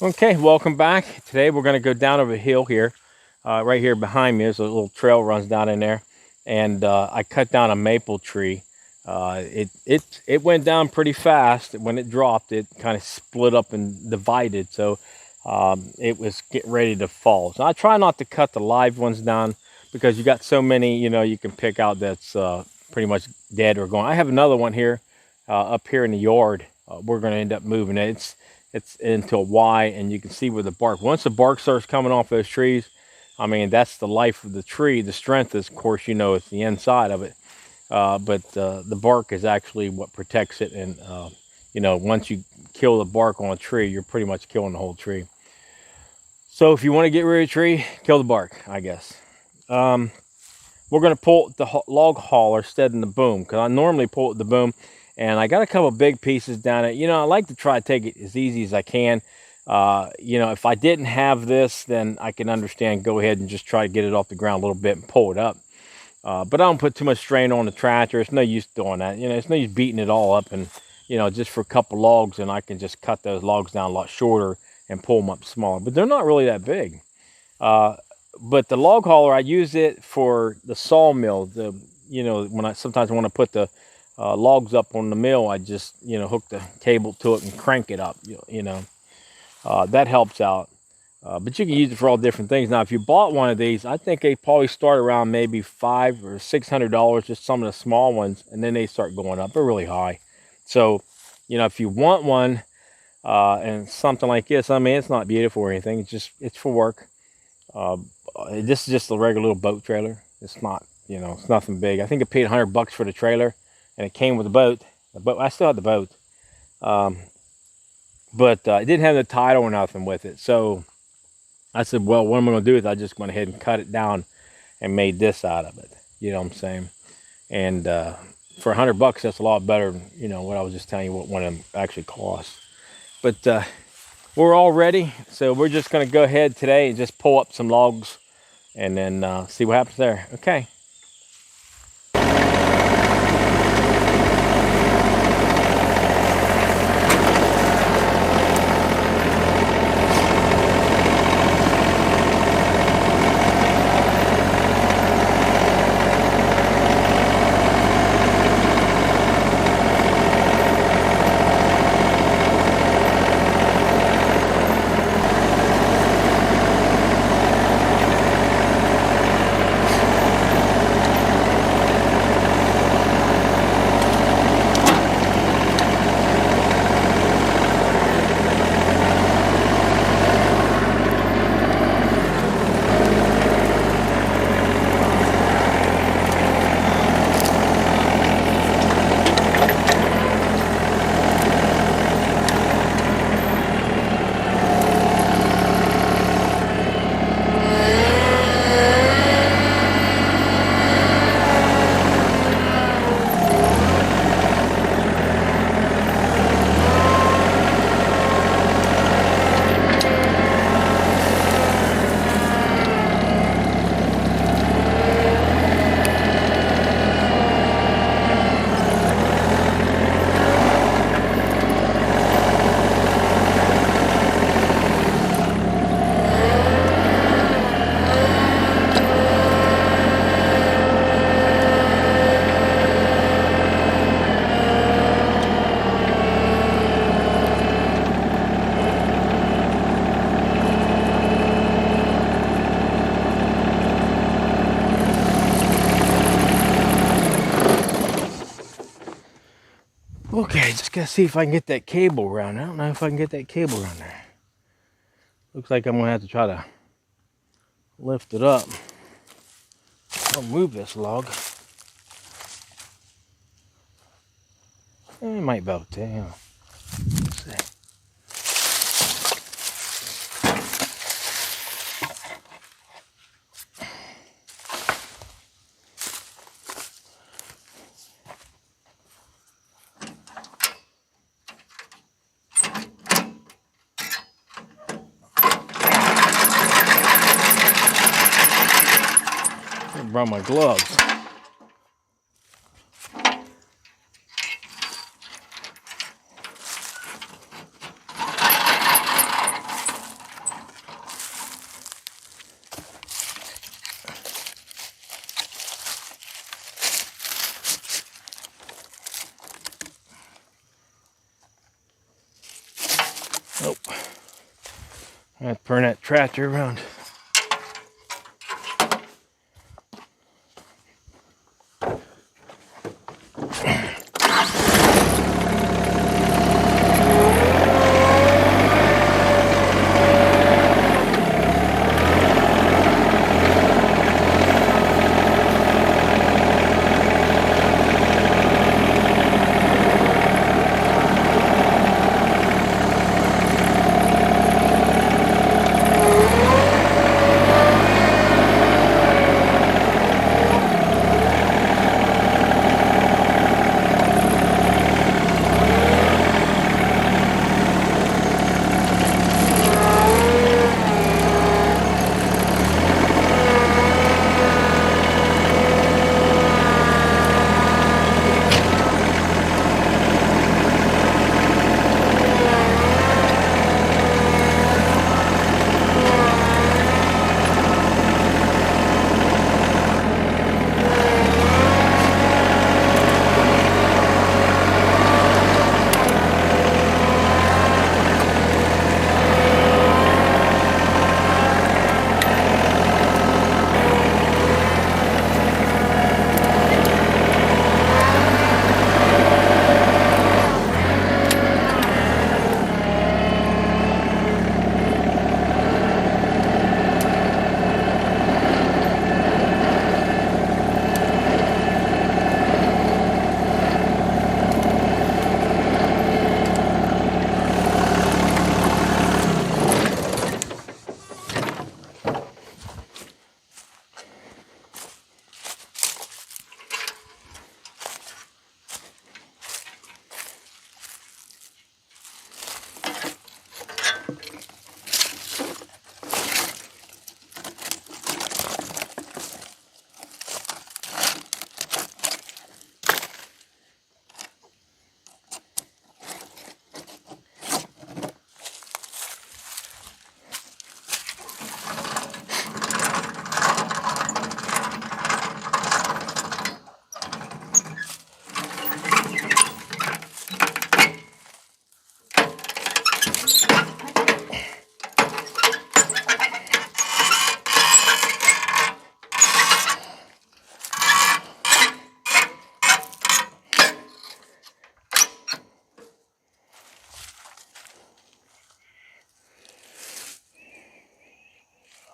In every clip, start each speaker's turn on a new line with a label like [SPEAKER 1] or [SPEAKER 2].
[SPEAKER 1] Okay, welcome back. Today we're going to go down over a hill here. Right here behind me, there's a little trail runs down in there, and I cut down a maple tree. It went down pretty fast. When it dropped, it kind of split up and divided, so it was getting ready to fall. So I try not to cut the live ones down because you got so many, you can pick out that's pretty much dead or gone. I have another one here up here in the yard. We're going to end up moving it. It's into a Y, and you can see where the bark. Once the bark starts coming off those trees, I mean that's the life of the tree. The strength is, of course, it's the inside of it, but the bark is actually what protects it. And once you kill the bark on a tree, you're pretty much killing the whole tree. So if you want to get rid of a tree, kill the bark, I guess. Um, we're going to pull the log hauler instead of the boom, because I normally pull it with the boom, and I got a couple big pieces down it. I like to try to take it as easy as I can. If I didn't have this, then I can understand, go ahead and just try to get it off the ground a little bit and pull it up. But I don't put too much strain on the tractor. It's no use doing that. It's no use beating it all up, and just for a couple logs, and I can just cut those logs down a lot shorter and pull them up smaller. But they're not really that big. Uh, but the log hauler, I use it for the sawmill. When I sometimes want to put the logs up on the mill, I just hook the cable to it and crank it up. That helps out. But you can use it for all different things. Now, if you bought one of these, I think they probably start around maybe $500 or $600, just some of the small ones, and then they start going up. They're really high. So, if you want one and something like this, I mean, it's not beautiful or anything. It's for work. Uh, this is just a regular little boat trailer. It's not, it's nothing big. I think I paid $100 for the trailer, and it came with a boat. I still had the boat, um, but it didn't have the title or nothing with it. So I said, well, what am I going to do with it? I just went ahead and cut it down and made this out of it. You know what I'm saying? And for $100, that's a lot better than what I was just telling you what one of them actually costs. But we're all ready, so we're just going to go ahead today and just pull up some logs and then see what happens there. Okay. Okay, just gotta see if I can get that cable around. I don't know if I can get that cable around there. Looks like I'm gonna have to try to lift it up. I'll move this log. It might be able to, Let's see. I brought my gloves. Nope. I have to turn that tractor around.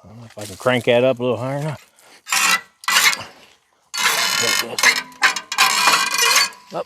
[SPEAKER 1] I don't know if I can crank that up a little higher now. Up.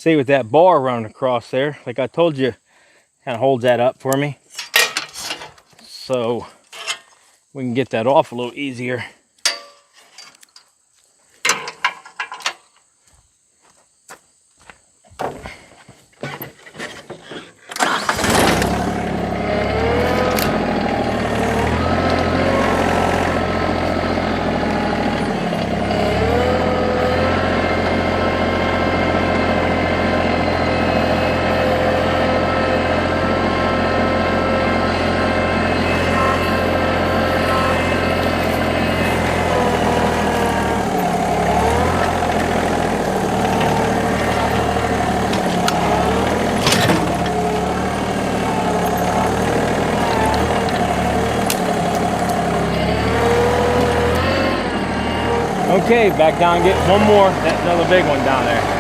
[SPEAKER 1] See, with that bar running across there, like I told you, kind of holds that up for me. So we can get that off a little easier. Okay, back down and get one more. That's another big one down there.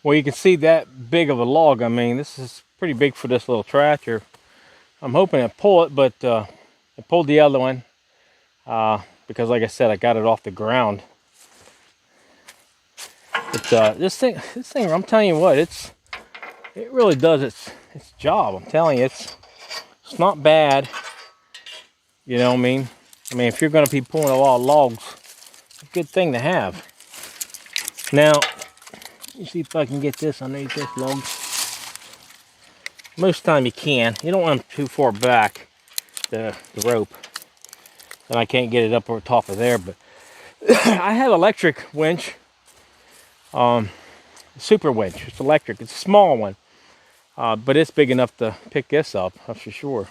[SPEAKER 1] Well, you can see that big of a log. I mean, this is pretty big for this little tractor. I'm hoping to pull it, but I pulled the other one because, like I said, I got it off the ground. But this thing, I'm telling you what, it really does its job. I'm telling you, it's not bad. You know what I mean? I mean, if you're going to be pulling a lot of logs, it's a good thing to have. Now, let me see if I can get this underneath this log. Most of the time you can. You don't want them too far back, the rope. And I can't get it up over top of there, but I have electric winch. Super winch. It's electric. It's a small one. But it's big enough to pick this up, that's for sure.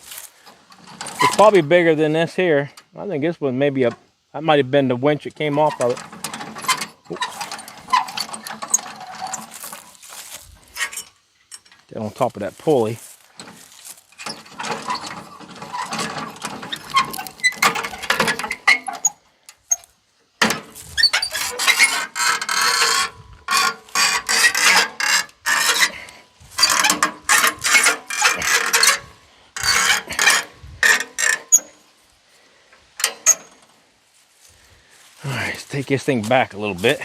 [SPEAKER 1] It's probably bigger than this here. I think this one maybe that might have been the winch that came off of it. Get on top of that pulley. All right, let's take this thing back a little bit.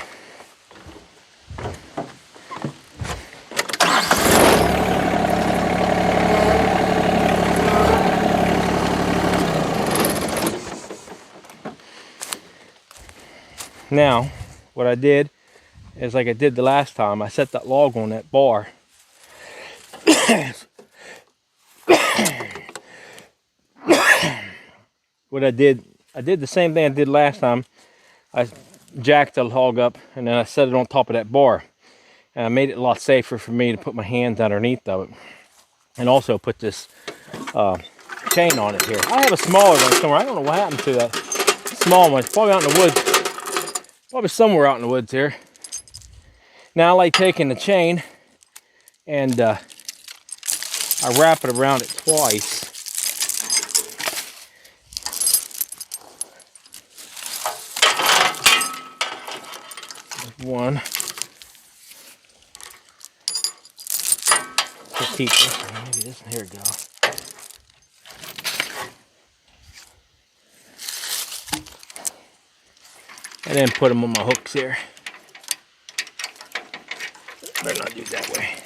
[SPEAKER 1] Now, what I did, is like I did the last time. I set that log on that bar. What I did the same thing I did last time. I jacked the log up and then I set it on top of that bar. And I made it a lot safer for me to put my hands underneath of it. And also put this chain on it here. I have a smaller one somewhere. I don't know what happened to that small one. It's probably out in the woods. Probably somewhere out in the woods here. Now I like taking the chain and I wrap it around it twice. One. To keep this. Maybe this. Here we go. And then put them on my hooks here. Better not do it that way.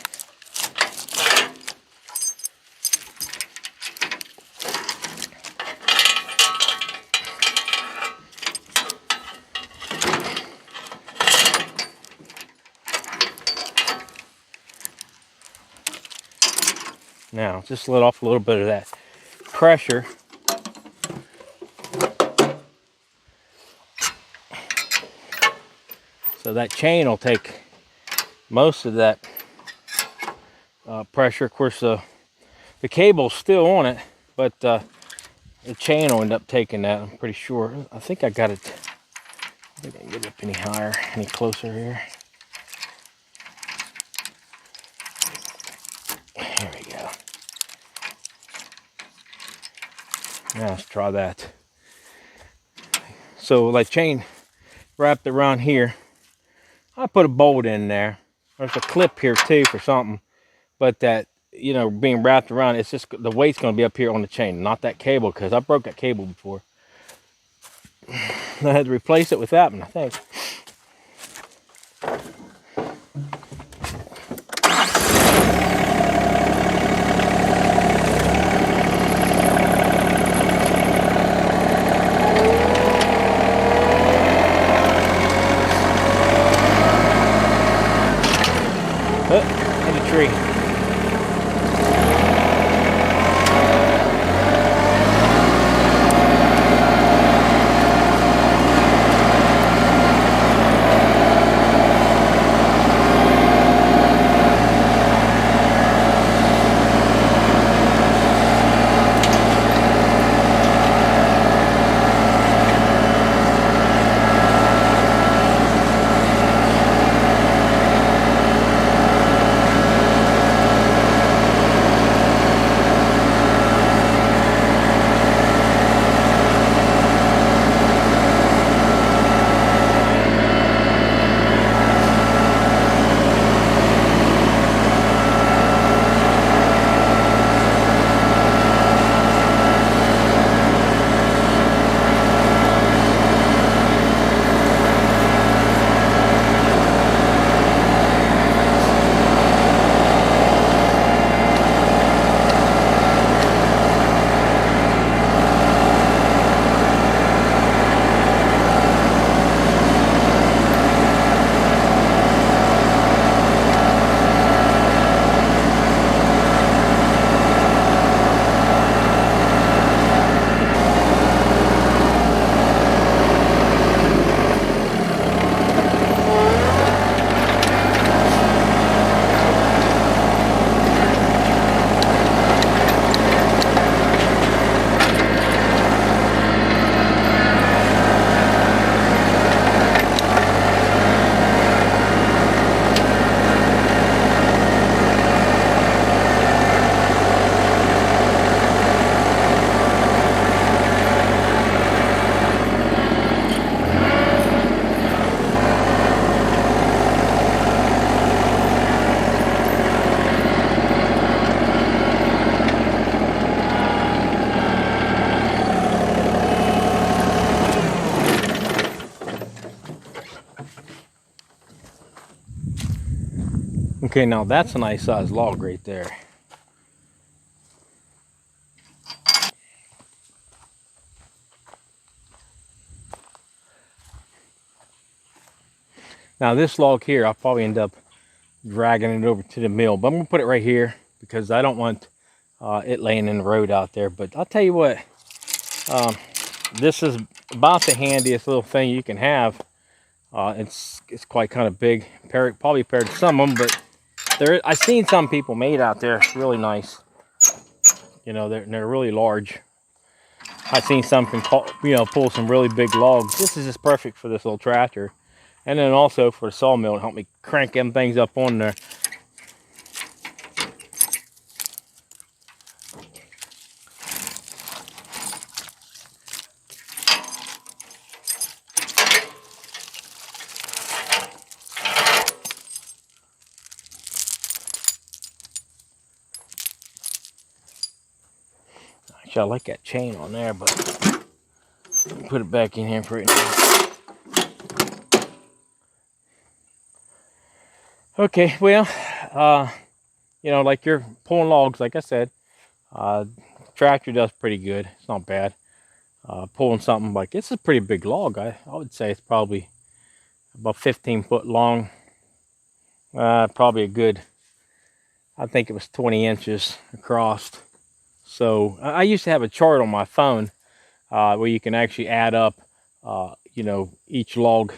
[SPEAKER 1] Now, just let off a little bit of that pressure. So that chain will take most of that pressure. Of course, the cable's still on it, but the chain will end up taking that, I'm pretty sure. I think I got it. I think I can get it up any higher, any closer here. There we go. Now let's try that. So like chain wrapped around here. I put a bolt in there. There's a clip here too for something. But that, you know, being wrapped around, it's just the weight's going to be up here on the chain, not that cable, because I broke that cable before. I had to replace it with that one, I think. Oh, hit a tree. Okay, now that's a nice size log right there. Now this log here, I'll probably end up dragging it over to the mill, but I'm gonna put it right here because I don't want it laying in the road out there. But I'll tell you what, this is about the handiest little thing you can have. It's quite kind of big, probably paired to some of them, but I've seen some people made out there. It's really nice. You know, they're really large. I've seen some can pull some really big logs. This is just perfect for this little tractor, and then also for the sawmill to help me crank them things up on there. Actually, I like that chain on there, but put it back in here for right now. Okay, well, you know, like you're pulling logs, like I said, tractor does pretty good. It's not bad. Pulling something like it's a pretty big log. I would say it's probably about 15 foot long. Probably a good, I think it was 20 inches across. So I used to have a chart on my phone where you can actually add up, you know, each log,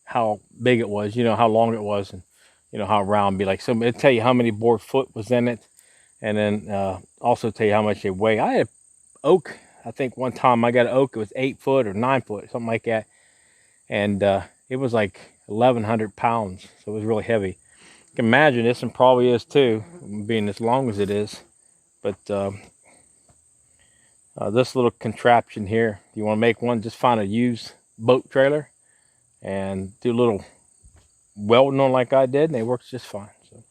[SPEAKER 1] how big it was, you know, how long it was, and you know how round it'd be like. So it'll tell you how many board foot was in it, and then also tell you how much they weigh. I had oak. I think one time I got an oak. It was 8 foot or 9 foot, something like that, and it was like 1,100 pounds. So it was really heavy. You can imagine this one probably is too, being as long as it is. But this little contraption here, if you want to make one, just find a used boat trailer and do a little welding on like I did, and it works just fine. So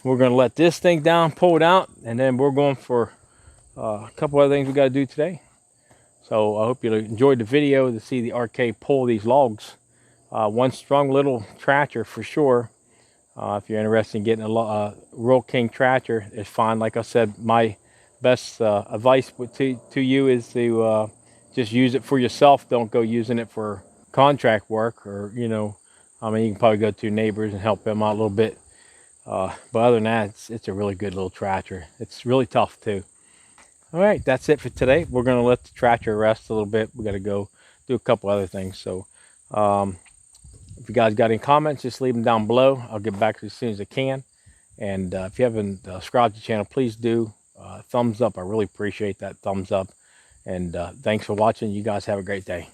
[SPEAKER 1] we're going to let this thing down, pull it out, and then we're going for a couple other things we got to do today. So I hope you enjoyed the video to see the RK pull these logs. One strong little tractor for sure. If you're interested in getting a Royal King tractor, it's fine. Like I said, my best advice to you is to just use it for yourself. Don't go using it for contract work, or you know, I mean, you can probably go to neighbors and help them out a little bit. But other than that, it's a really good little tractor. It's really tough too. All right, that's it for today. We're going to let the tractor rest a little bit. We got to go do a couple other things. So if you guys got any comments, just leave them down below. I'll get back to you as soon as I can. And if you haven't subscribed to the channel, please do. Thumbs up. I really appreciate that thumbs up. And thanks for watching. You guys have a great day.